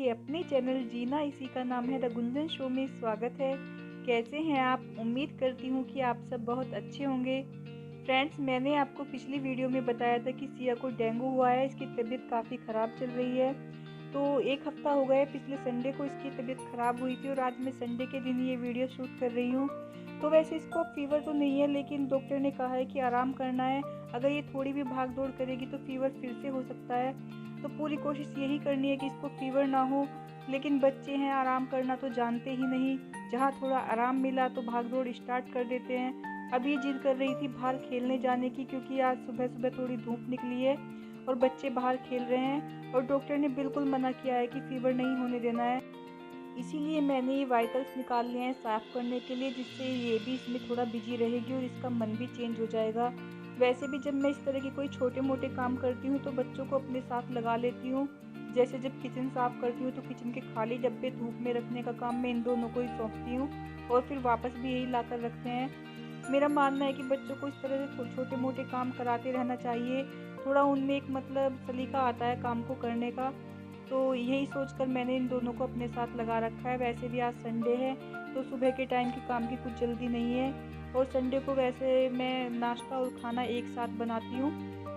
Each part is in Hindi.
मेरे अपने चैनल जीना इसी का नाम है द गुंजन शो में स्वागत है। कैसे हैं आप? उम्मीद करती हूँ कि आप सब बहुत अच्छे होंगे। फ्रेंड्स, मैंने आपको पिछली वीडियो में बताया था कि सिया को डेंगू हुआ है। इसकी तबीयत काफ़ी ख़राब चल रही है। तो एक हफ़्ता हो गया, पिछले संडे को इसकी तबीयत ख़राब हुई थी और आज मैं संडे के दिन ये वीडियो शूट कर रही हूँ। तो वैसे इसको फ़ीवर तो नहीं है, लेकिन डॉक्टर ने कहा है कि आराम करना है। अगर ये थोड़ी भी भाग दौड़ करेगी तो फ़ीवर फिर से हो सकता है। तो पूरी कोशिश यही करनी है कि इसको फ़ीवर ना हो, लेकिन बच्चे हैं, आराम करना तो जानते ही नहीं। जहाँ थोड़ा आराम मिला तो भाग दौड़ स्टार्ट कर देते हैं। अब ये जिद कर रही थी बाहर खेलने जाने की, क्योंकि आज सुबह सुबह थोड़ी धूप निकली है और बच्चे बाहर खेल रहे हैं और डॉक्टर ने बिल्कुल मना किया है कि फ़ीवर नहीं होने देना है। इसीलिए मैंने ये वाइटल्स निकाल लिए हैं साफ़ करने के लिए, जिससे ये भी इसमें थोड़ा बिजी रहेगी और इसका मन भी चेंज हो जाएगा। वैसे भी जब मैं इस तरह के कोई छोटे मोटे काम करती हूँ तो बच्चों को अपने साथ लगा लेती हूँ। जैसे जब किचन साफ़ करती हूँ तो किचन के खाली डब्बे धूप में रखने का काम मैं इन दोनों को ही सौंपती हूँ और फिर वापस भी यही ला कर रखते हैं। मेरा मानना है कि बच्चों को इस तरह से छोटे मोटे काम कराते रहना चाहिए। थोड़ा उनमें एक सलीका आता है काम को करने का। तो यही सोचकर मैंने इन दोनों को अपने साथ लगा रखा है। वैसे भी आज संडे है तो सुबह के टाइम की काम की कुछ जल्दी नहीं है और संडे को वैसे मैं नाश्ता और खाना एक साथ बनाती हूँ,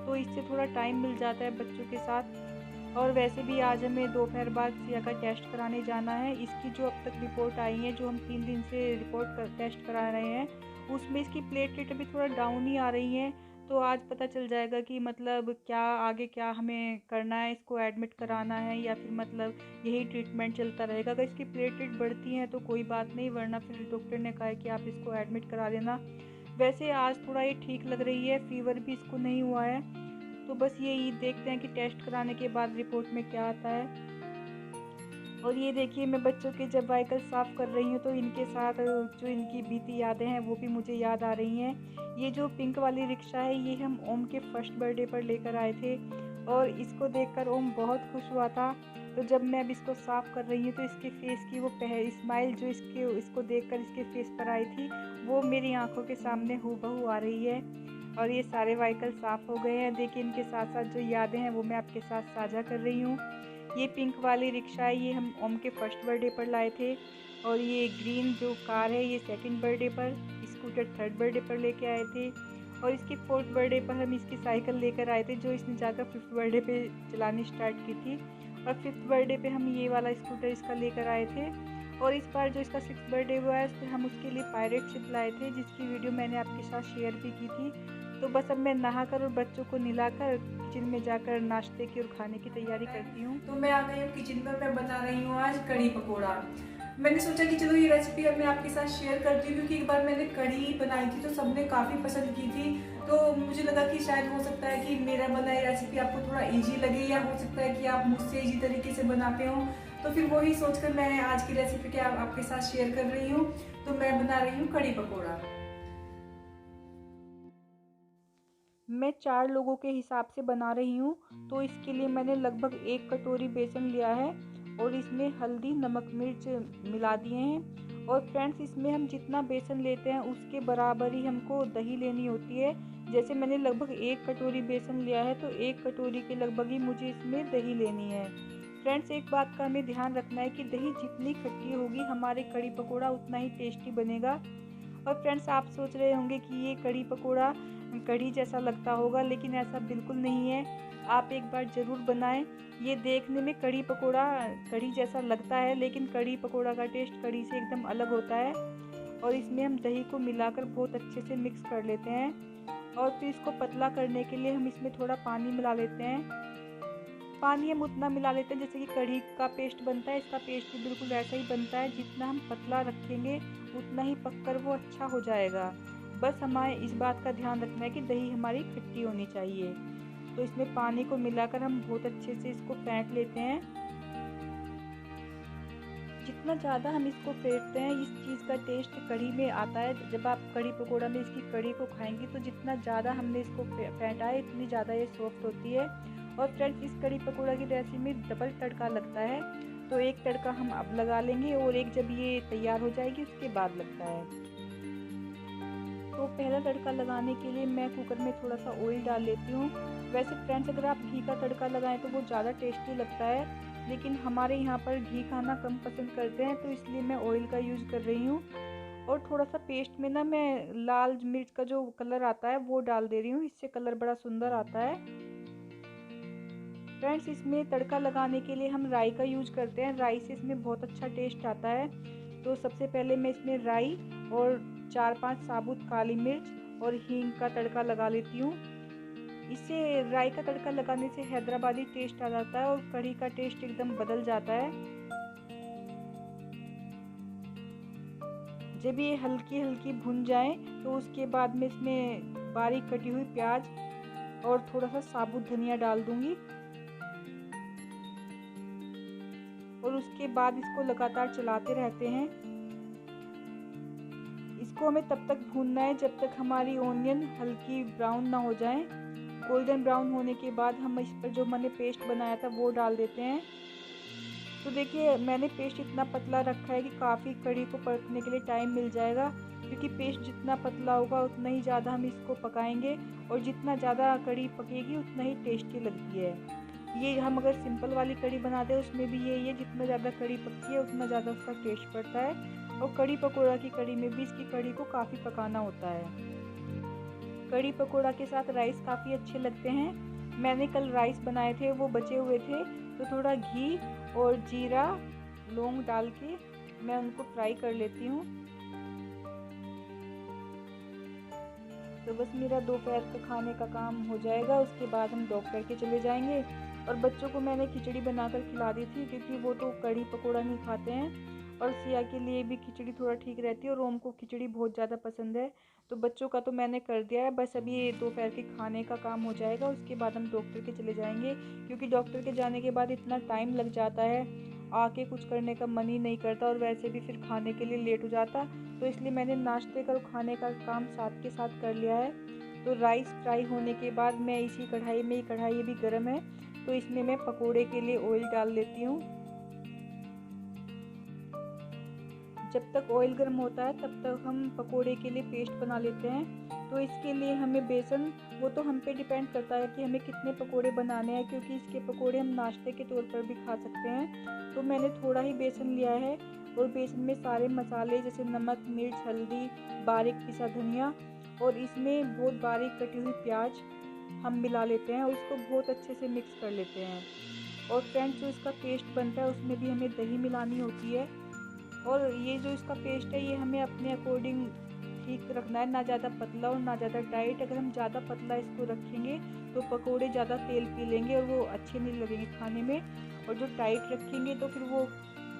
तो इससे थोड़ा टाइम मिल जाता है बच्चों के साथ। और वैसे भी आज हमें दोपहर बाद सिया का टेस्ट कराने जाना है। इसकी जो अब तक रिपोर्ट आई है, जो हम 3 दिन से टेस्ट करा रहे हैं, उसमें इसकी प्लेटलेट अभी थोड़ा डाउन ही आ रही हैं। तो आज पता चल जाएगा कि क्या आगे क्या हमें करना है, इसको एडमिट कराना है या फिर यही ट्रीटमेंट चलता रहेगा। अगर इसकी प्लेटलेट बढ़ती हैं तो कोई बात नहीं, वरना फिर डॉक्टर ने कहा है कि आप इसको एडमिट करा देना। वैसे आज थोड़ा ये ठीक लग रही है, फ़ीवर भी इसको नहीं हुआ है। तो बस यही देखते हैं कि टेस्ट कराने के बाद रिपोर्ट में क्या आता है। और ये देखिए, मैं बच्चों के जब वाइकल साफ़ कर रही हूँ तो इनके साथ जो इनकी बीती यादें हैं वो भी मुझे याद आ रही हैं। ये जो पिंक वाली रिक्शा है, ये हम ओम के फर्स्ट बर्थडे पर लेकर आए थे और इसको देखकर ओम बहुत खुश हुआ था। तो जब मैं अब इसको साफ़ कर रही हूँ तो इसके फेस की वो स्माइल जो इसको देखकर इसके फेस पर आई थी, वो मेरी आंखों के सामने हूबहू आ रही है। और ये सारे वाइकल साफ़ हो गए हैं। देखिए, इनके साथ साथ जो यादें हैं वो मैं आपके साथ साझा कर रही हूँ। ये पिंक वाली रिक्शा है, ये हम ओम के फर्स्ट बर्थडे पर लाए थे। और ये ग्रीन जो कार है, ये सेकंड बर्थडे पर, स्कूटर थर्ड बर्थडे पर लेके आए थे। और इसके फोर्थ बर्थडे पर हम इसकी साइकिल लेकर आए थे, जो इसने जाकर फिफ्थ बर्थडे पे चलानी स्टार्ट की थी। और फिफ्थ बर्थडे पे हम ये वाला स्कूटर इसका लेकर आए थे। और इस बार जो इसका सिक्स्थ बर्थडे हुआ है, उस पर हम उसके लिए पायरेट शिप लाए थे, जिसकी वीडियो मैंने आपके साथ शेयर भी की थी। तो बस अब मैं नहाकर और बच्चों को नहलाकर किचन में जाकर नाश्ते की और खाने की तैयारी करती हूँ। तो मैं आ गई हूँ किचन में। मैं बना रही हूँ आज कढ़ी पकोड़ा। मैंने सोचा कि चलो ये रेसिपी अब मैं आपके साथ शेयर करती हूँ, क्योंकि एक बार मैंने कढ़ी बनाई थी तो सबने काफ़ी पसंद की थी। तो मुझे लगा कि शायद हो सकता है कि मेरा बनाई रेसिपी आपको थोड़ा इजी लगे, या हो सकता है कि आप मुझसे इजी तरीके से बनाते हो। तो फिर वही सोचकर मैं आज की रेसिपी के आपके साथ शेयर कर रही हूँ। तो मैं बना रही हूँ कढ़ी पकौड़ा। मैं 4 लोगों के हिसाब से बना रही हूँ, तो इसके लिए मैंने लगभग 1 कटोरी बेसन लिया है और इसमें हल्दी, नमक, मिर्च मिला दिए हैं। और फ्रेंड्स, इसमें हम जितना बेसन लेते हैं उसके बराबर ही हमको दही लेनी होती है। जैसे मैंने लगभग 1 कटोरी बेसन लिया है तो 1 कटोरी के लगभग ही मुझे इसमें दही लेनी है। फ्रेंड्स, एक बात का हमें ध्यान रखना है कि दही जितनी खट्टी होगी हमारे कढ़ी पकोड़ा उतना ही टेस्टी बनेगा। और फ्रेंड्स, आप सोच रहे होंगे कि ये कढ़ी पकोड़ा कढ़ी जैसा लगता होगा, लेकिन ऐसा बिल्कुल नहीं है। आप एक बार ज़रूर बनाएं। ये देखने में कढ़ी पकोड़ा कढ़ी जैसा लगता है, लेकिन कढ़ी पकोड़ा का टेस्ट कढ़ी से एकदम अलग होता है। और इसमें हम दही को मिलाकर बहुत अच्छे से मिक्स कर लेते हैं और फिर इसको पतला करने के लिए हम इसमें थोड़ा पानी मिला लेते हैं। पानी हम उतना मिला लेते हैं जैसे कि कढ़ी का पेस्ट बनता है, इसका पेस्ट भी बिल्कुल ऐसा ही बनता है। जितना हम पतला रखेंगे उतना ही पककर वो अच्छा हो जाएगा। बस हमें इस बात का ध्यान रखना है कि दही हमारी खट्टी होनी चाहिए। तो इसमें पानी को मिलाकर हम बहुत अच्छे से इसको फेंट लेते हैं। जितना ज़्यादा हम इसको फेंटते हैं, इस चीज़ का टेस्ट कढ़ी में आता है। जब आप कढ़ी पकोड़ा में इसकी कढ़ी को खाएंगी तो जितना ज़्यादा हमने इसको फेंटा है, इतनी ज़्यादा ये सॉफ्ट होती है। और फ्रेंड्स, इस कढ़ी पकोड़ा की रेसिपी में डबल तड़का लगता है, तो एक तड़का हम अब लगा लेंगे और एक जब ये तैयार हो जाएगी उसके बाद लगता है। तो पहला तड़का लगाने के लिए मैं कुकर में थोड़ा सा ऑयल डाल लेती हूँ। वैसे फ्रेंड्स, अगर आप घी का तड़का लगाएं तो वो ज़्यादा टेस्टी लगता है, लेकिन हमारे यहाँ पर घी खाना कम पसंद करते हैं, तो इसलिए मैं ऑयल का यूज़ कर रही हूँ। और थोड़ा सा पेस्ट में ना मैं लाल मिर्च का जो कलर आता है वो डाल दे रही हूँ, इससे कलर बड़ा सुंदर आता है। फ्रेंड्स, इसमें तड़का लगाने के लिए हम राई का यूज़ करते हैं, राई से इसमें बहुत अच्छा टेस्ट आता है। तो सबसे पहले मैं इसमें राई और 4-5 साबुत काली मिर्च और हींग का तड़का लगा लेती हूँ। इससे राई का तड़का लगाने से हैदराबादी टेस्ट आ जाता है और कढ़ी का टेस्ट एकदम बदल जाता है। जब ये हल्की हल्की भुन जाए तो उसके बाद मैं इसमें बारीक कटी हुई प्याज और थोड़ा सा साबुत धनिया डाल दूंगी। और उसके बाद इसको लगातार चलाते रहते हैं। इसको हमें तब तक भूनना है जब तक हमारी ओनियन हल्की ब्राउन ना हो जाए। गोल्डन ब्राउन होने के बाद हम इस पर जो मैंने पेस्ट बनाया था वो डाल देते हैं। तो देखिए, मैंने पेस्ट इतना पतला रखा है कि काफ़ी कढ़ी को पकने के लिए टाइम मिल जाएगा, क्योंकि पेस्ट जितना पतला होगा उतना ही ज़्यादा हम इसको पकाएंगे और जितना ज़्यादा कढ़ी पकेगी उतना ही टेस्टी लगती है। ये हम अगर सिंपल वाली कढ़ी बनाते हैं उसमें भी यही है, जितना ज़्यादा कढ़ी पकती है उतना ज़्यादा उसका टेस्ट बढ़ता है। और कढ़ी पकौड़ा की कढ़ी में भी इसकी कढ़ी को काफ़ी पकाना होता है। कढ़ी पकौड़ा के साथ राइस काफ़ी अच्छे लगते हैं। मैंने कल राइस बनाए थे, वो बचे हुए थे, तो थोड़ा घी और जीरा लौंग डाल के मैं उनको फ्राई कर लेती हूँ। तो बस मेरा दोपहर का खाने का काम हो जाएगा, उसके बाद हम डॉक्टर के चले जाएंगे। और बच्चों को मैंने खिचड़ी बनाकर खिला दी थी, क्योंकि वो तो कढ़ी पकौड़ा नहीं खाते हैं। और सिया के लिए भी खिचड़ी थोड़ा ठीक रहती है और रोम को खिचड़ी बहुत ज़्यादा पसंद है। तो बच्चों का तो मैंने कर दिया है, बस अभी दोपहर के खाने का काम हो जाएगा, उसके बाद हम डॉक्टर के चले जाएंगे। क्योंकि डॉक्टर के जाने के बाद इतना टाइम लग जाता है, आके कुछ करने का मन ही नहीं करता और वैसे भी फिर खाने के लिए लेट हो जाता। तो इसलिए मैंने नाश्ते का और खाने का काम साथ के साथ कर लिया है। तो राइस फ्राई होने के बाद मैं इसी कढ़ाई में, कढ़ाई अभी गर्म है, तो इसमें मैं पकोड़े के लिए ऑयल डाल लेती हूँ। जब तक ऑयल गर्म होता है तब तक हम पकोड़े के लिए पेस्ट बना लेते हैं। तो इसके लिए हमें बेसन, वो तो हम पे डिपेंड करता है कि हमें कितने पकोड़े बनाने हैं, क्योंकि इसके पकोड़े हम नाश्ते के तौर पर भी खा सकते हैं। तो मैंने थोड़ा ही बेसन लिया है और बेसन में सारे मसाले जैसे नमक, मिर्च, हल्दी, बारीक पिसा धनिया और इसमें बहुत बारीक कटी हुई प्याज हम मिला लेते हैं और इसको बहुत अच्छे से मिक्स कर लेते हैं। और फ्रेंड्स, जो इसका पेस्ट बनता है उसमें भी हमें दही मिलानी होती है। और ये जो इसका पेस्ट है ये हमें अपने अकॉर्डिंग ठीक रखना है, ना ज़्यादा पतला और ना ज़्यादा टाइट। अगर हम ज़्यादा पतला इसको रखेंगे तो पकोड़े ज़्यादा तेल पी लेंगे और वो अच्छे नहीं लगेंगे खाने में। और जो टाइट रखेंगे तो फिर वो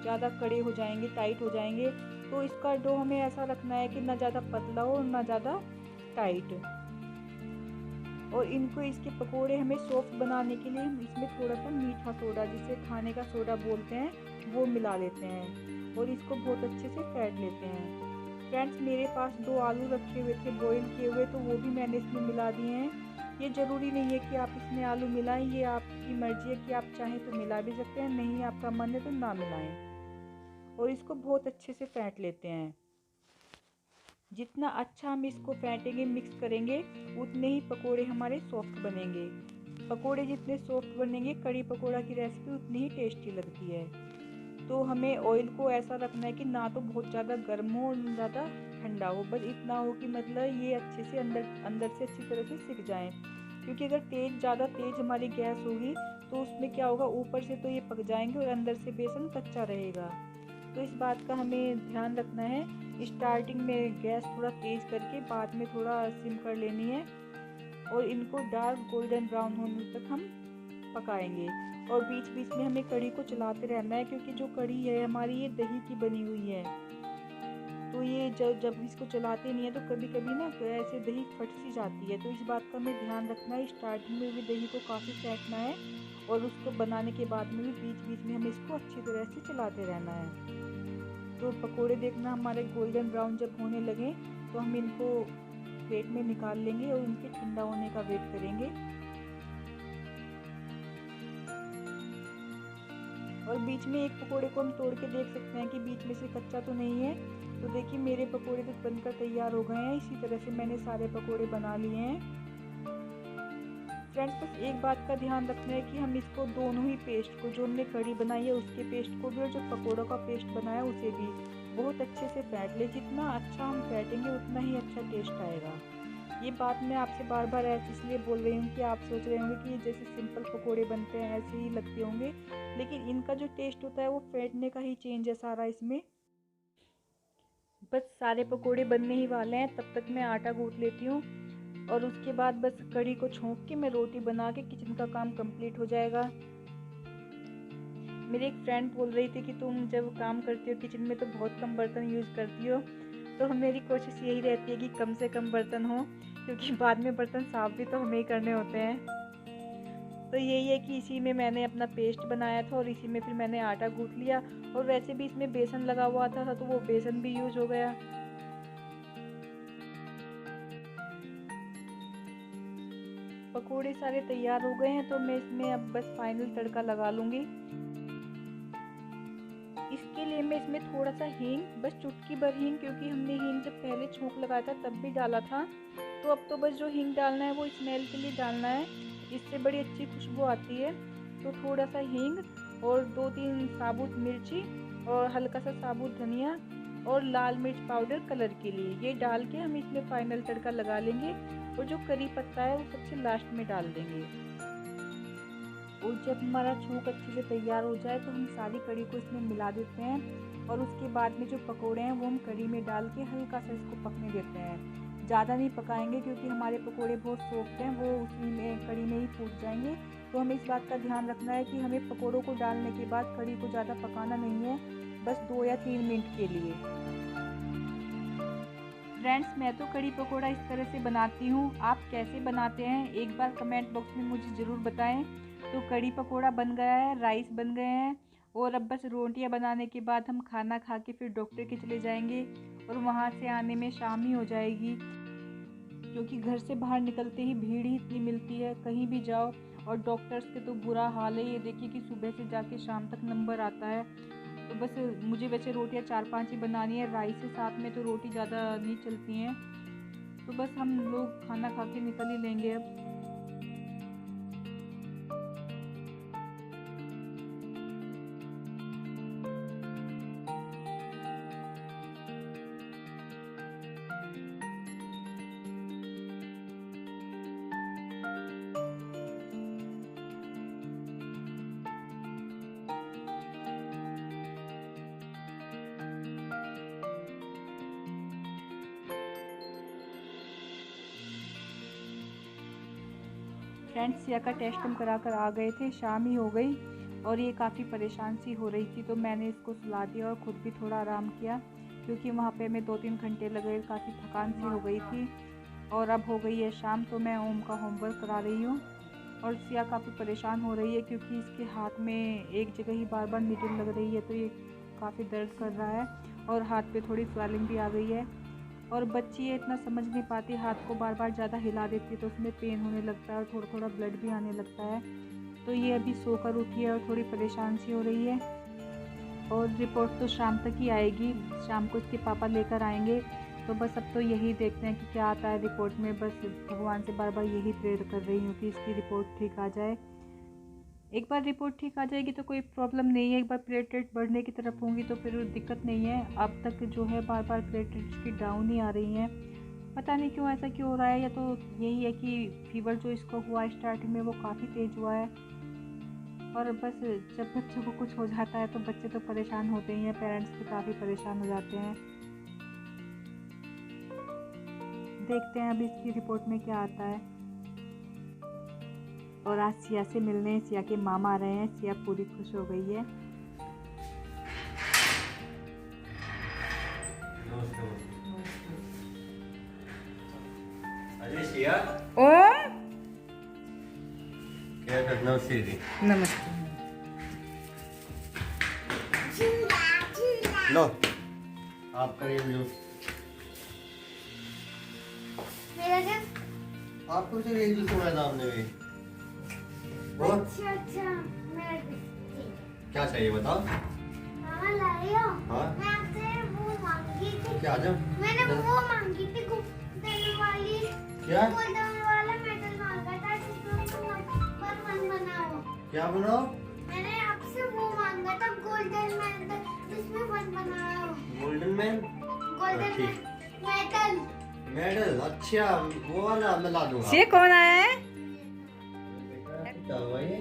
ज़्यादा कड़े हो जाएंगे, टाइट हो जाएंगे। तो इसका डो हमें ऐसा रखना है कि ना ज़्यादा पतला हो और ना ज़्यादा टाइट। और इनको, इसके पकोड़े हमें सॉफ्ट बनाने के लिए हम इसमें थोड़ा सा मीठा सोडा, जिसे खाने का सोडा बोलते हैं, वो मिला लेते हैं और इसको बहुत अच्छे से फेंट लेते हैं। फ्रेंड्स, मेरे पास 2 आलू रखे हुए थे बॉईल किए हुए, तो वो भी मैंने इसमें मिला दिए हैं। ये ज़रूरी नहीं है कि आप इसमें आलू मिलाएं, ये आपकी मर्ज़ी है कि आप चाहें तो मिला भी सकते हैं, नहीं आपका मन है तो ना मिलाएं। और इसको बहुत अच्छे से फेंट लेते हैं। जितना अच्छा हम इसको फेंटेंगे, मिक्स करेंगे, उतने ही पकोड़े हमारे सॉफ्ट बनेंगे। पकोड़े जितने सॉफ्ट बनेंगे, कढ़ी पकोड़ा की रेसिपी उतनी ही टेस्टी लगती है। तो हमें ऑयल को ऐसा रखना है कि ना तो बहुत ज़्यादा गर्म हो और ना ज़्यादा ठंडा हो, बस इतना हो कि मतलब ये अच्छे से अंदर से अच्छी तरह से सिक जाएं। क्योंकि अगर ज़्यादा तेज़ हमारी गैस होगी तो उसमें क्या होगा, ऊपर से तो ये पक जाएंगे और अंदर से बेसन कच्चा रहेगा। तो इस बात का हमें ध्यान रखना है। स्टार्टिंग में गैस थोड़ा तेज़ करके बाद में थोड़ा सिम कर लेनी है और इनको डार्क गोल्डन ब्राउन होने तक हम पकाएंगे। और बीच बीच में हमें कढ़ी को चलाते रहना है, क्योंकि जो कढ़ी है हमारी ये दही की बनी हुई है। तो ये जब इसको चलाते नहीं है तो कभी कभी ना तो ऐसे दही फट सी जाती है। तो इस बात का हमें ध्यान रखना है। स्टार्टिंग में भी दही को काफ़ी फेंटना है और उसको बनाने के बाद में भी बीच बीच में हमें इसको अच्छी तरह से चलाते रहना है। तो पकोड़े देखना हमारे गोल्डन ब्राउन जब होने लगे तो हम इनको प्लेट में निकाल लेंगे और उनके ठंडा होने का वेट करेंगे। और बीच में एक पकोड़े को हम तोड़ के देख सकते हैं कि बीच में से कच्चा तो नहीं है। तो देखिए, मेरे पकोड़े तो बनकर तैयार हो गए हैं। इसी तरह से मैंने सारे पकोड़े बना लिए हैं। फ्रेंड्स बस एक बात का ध्यान रखना है कि हम इसको दोनों ही पेस्ट को, जो हमने कड़ी बनाई है उसके पेस्ट को भी और जो पकौड़ों का पेस्ट बनाया है उसे भी बहुत अच्छे से फेंट ले। जितना अच्छा हम फेंटेंगे उतना ही अच्छा टेस्ट आएगा। ये बात मैं आपसे बार बार इसलिए बोल रही हूँ कि आप सोच रहे होंगे कि जैसे सिंपल पकोड़े बनते हैं ऐसे ही लगते होंगे, लेकिन इनका जो टेस्ट होता है वो फेंटने का ही चेंज है सारा इसमें। बस सारे पकोड़े बनने ही वाले हैं, तब तक मैं आटा गूंथ लेती हूँ और उसके बाद बस कड़ी को छोंक के मैं रोटी बना के किचन का काम कंप्लीट हो जाएगा। मेरी एक फ्रेंड बोल रही थी कि तुम जब काम करती हो किचन में तो बहुत कम बर्तन यूज़ करती हो, तो मेरी कोशिश यही रहती है कि कम से कम बर्तन हो, क्योंकि बाद में बर्तन साफ भी तो हमें ही करने होते हैं। तो यही है कि इसी में मैंने अपना पेस्ट बनाया था और इसी में फिर मैंने आटा गूंथ लिया, और वैसे भी इसमें बेसन लगा हुआ था तो वो बेसन भी यूज हो गया। पकोड़े सारे तैयार हो गए हैं, तो मैं इसमें अब बस फाइनल तड़का लगा लूँगी। इसके लिए मैं इसमें थोड़ा सा हींग, बस चुटकी भर हींग, क्योंकि हमने हींग जब पहले छोंक लगाया था तब भी डाला था, तो अब तो बस जो हींग डालना है वो स्मेल के लिए डालना है, इससे बड़ी अच्छी खुशबू आती है। तो थोड़ा सा हींग और 2-3 साबुत मिर्ची और हल्का सा साबुत धनिया और लाल मिर्च पाउडर कलर के लिए, ये डाल के हम इसमें फाइनल तड़का लगा लेंगे। और जो करी पत्ता है वो सबसे लास्ट में डाल देंगे। और जब हमारा छोंक अच्छे से तैयार हो जाए तो हम सारी कड़ी को इसमें मिला देते हैं, और उसके बाद में जो पकोड़े हैं वो हम कड़ी में डाल के हल्का सा इसको पकने देते हैं। ज़्यादा नहीं पकाएंगे क्योंकि हमारे पकोड़े बहुत सॉफ्ट हैं, वो उसी में कड़ी में ही फूट जाएंगे। तो हमें इस बात का ध्यान रखना है कि हमें पकोड़ों को डालने के बाद कड़ी को ज़्यादा पकाना नहीं है, बस 2 या 3 मिनट के लिए। फ्रेंड्स, मैं तो कड़ी पकोड़ा इस तरह से बनाती हूँ, आप कैसे बनाते हैं एक बार कमेंट बॉक्स में मुझे ज़रूर बताएं। तो कड़ी पकोड़ा बन गया है, राइस बन गए हैं, और अब बस रोटियां बनाने के बाद हम खाना खा के फिर डॉक्टर के चले जाएंगे, और वहाँ से आने में शाम ही हो जाएगी, क्योंकि घर से बाहर निकलते ही भीड़ ही इतनी मिलती है, कहीं भी जाओ। और डॉक्टर्स के तो बुरा हाल है, ये देखिए कि सुबह से जाके शाम तक नंबर आता है। तो बस मुझे वैसे रोटियां 4-5 ही बनानी है, राइस के साथ में तो रोटी ज़्यादा नहीं चलती हैं। तो बस हम लोग खाना खा के निकल ही लेंगे अब। फ्रेंड्स, सिया का टेस्ट हम करा कर आ गए थे, शाम ही हो गई और ये काफ़ी परेशान सी हो रही थी, तो मैंने इसको सुला दिया और ख़ुद भी थोड़ा आराम किया, क्योंकि वहाँ पे मैं 2-3 घंटे लगे, काफ़ी थकान सी हो गई थी। और अब हो गई है शाम, तो मैं ओम का होमवर्क करा रही हूँ, और सिया काफ़ी परेशान हो रही है क्योंकि इसके हाथ में एक जगह ही बार बार नीडल लग रही है, तो ये काफ़ी दर्द कर रहा है, और हाथ पे थोड़ी स्वेलिंग भी आ गई है। और बच्ची ये इतना समझ नहीं पाती, हाथ को बार बार ज़्यादा हिला देती है तो उसमें पेन होने लगता है और थोड़ा थोड़ा ब्लड भी आने लगता है। तो ये अभी सोकर उठी है और थोड़ी परेशान सी हो रही है, और रिपोर्ट तो शाम तक ही आएगी, शाम को इसके पापा लेकर आएंगे। तो बस अब तो यही देखते हैं कि क्या आता है रिपोर्ट में, बस भगवान से बार बार यही प्रेयर कर रही हूँ कि इसकी रिपोर्ट ठीक आ जाए। एक बार रिपोर्ट ठीक आ जाएगी तो कोई प्रॉब्लम नहीं है, एक बार प्लेटलेट बढ़ने की तरफ होंगी तो फिर दिक्कत नहीं है। अब तक जो है बार बार प्लेटलेट्स की डाउन ही आ रही हैं, पता नहीं क्यों ऐसा क्यों हो रहा है, या तो यही है कि फीवर जो इसको हुआ स्टार्टिंग में वो काफ़ी तेज़ हुआ है। और बस जब बच्चों को कुछ हो जाता है तो बच्चे तो परेशान होते ही हैं, पेरेंट्स भी काफ़ी परेशान हो जाते हैं। देखते हैं अभी इसकी रिपोर्ट में क्या आता है। और आज सिया से मिलने सिया के मामा आ रहे हैं, सिया पूरी खुश हो गई है। अरे सिया, ओम, क्या करना उसे? नमस्ते। लो, आप करिए लो। आपको सिर्फ एक ही सुना था हमने भी। अच्छा, क्या चाहिए बताओ? मामा लाए हो? हाँ? मैं आपसे वो मांगी थी। क्या जब? मैंने वो मांगी थी गोल्डन वाली। क्या? गोल्डन वाला मेडल मांगा था, जिसमें क्या बनाओ? मैंने आपसे वो मांगा था गोल्डन मेडल, जिसमें वन बनाया। Golden man. गोल्डन ठीक। मेडल। मेडल, अच्छा वो वाला मैं ला दूंगा। ये कौन आया है? क्या हुआ ये?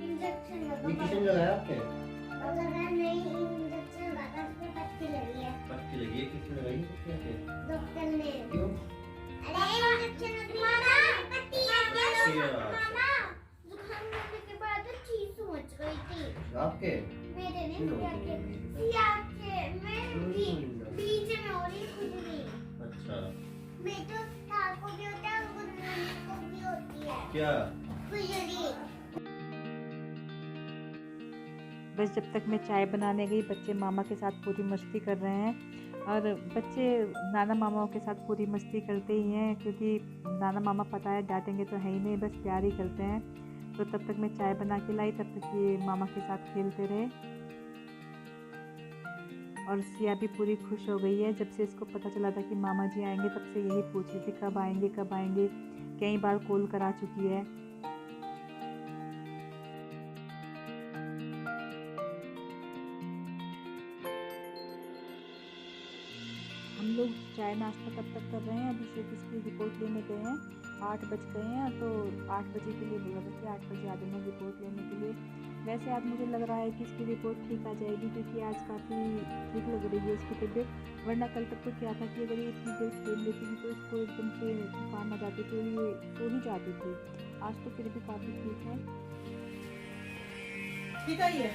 इंजेक्शन ये किसने लगाया आपके? लगा नहीं, इंजेक्शन लगा, उसमें पट्टी लगी है। पट्टी लगी है, किसने लगाई? किसने? डॉक्टर ने। क्यों? अरे इंजेक्शन लगी मामा, पट्टी लगी है। अच्छा। मामा जुकाम होने के बाद चीज मच गई थी। आपके? मेरे नहीं, सिया के मैं बीच में हो रही खुजली। अच्छा। मैं तो तार को भी होता है, गुनगुन को भी होती है क्या? खुजली। बस जब तक मैं चाय बनाने गई, बच्चे मामा के साथ पूरी मस्ती कर रहे हैं। और बच्चे नाना मामाओं के साथ पूरी मस्ती करते ही हैं, क्योंकि नाना मामा पता है डांटेंगे तो है ही नहीं, बस प्यार ही करते हैं। तो तब तक मैं चाय बना के लाई, तब तक ये मामा के साथ खेलते रहे। और सिया भी पूरी खुश हो गई है। जब से इसको पता चला था कि मामा जी आएंगे, तब से यही पूछ रही थी कब आएंगे कब आएंगे। कई बार कॉल करा चुकी है। हम लोग चाय नाश्ता तब तक कर रहे हैं। अभिषेक इसकी रिपोर्ट लेने गए हैं, 8 बज गए हैं, तो 8 बजे के लिए बोला था कि 8 बजे आ जाना रिपोर्ट लेने के लिए। वैसे आज मुझे लग रहा है कि इसकी रिपोर्ट ठीक आ जाएगी, क्योंकि आज काफ़ी ठीक लग रही है इसकी तबीयत। वरना कल तक तो क्या था कि अगर ये इतनी देर खेल लेती थी तो इसको एकदम से थकान आ जाती थी और ये सो ही जाती थी। आज तो फिर भी काफ़ी ठीक है। ठीक है ये।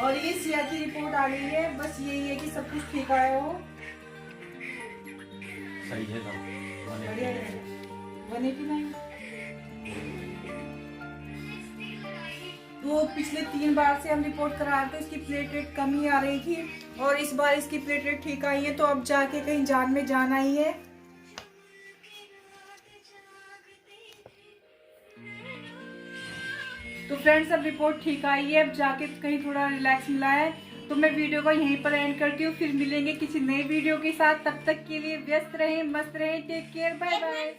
और ये सिया की रिपोर्ट आ गई है। बस यही है कि सब कुछ ठीक आया हो। सही है सब। बढ़िया है। 189। तो पिछले 3 बार से हम रिपोर्ट करा रहे थे, इसकी प्लेटलेट कमी आ रही थी, और इस बार इसकी प्लेटलेट ठीक आई है। तो अब जाके कहीं जान में जान आई है। तो फ्रेंड्स, अब रिपोर्ट ठीक आई है, अब जाके कहीं थोड़ा रिलैक्स मिला है। तो मैं वीडियो को यहीं पर एंड करती हूँ। फिर मिलेंगे किसी नए वीडियो के साथ। तब तक के लिए व्यस्त रहें, मस्त रहें। Take care, bye bye.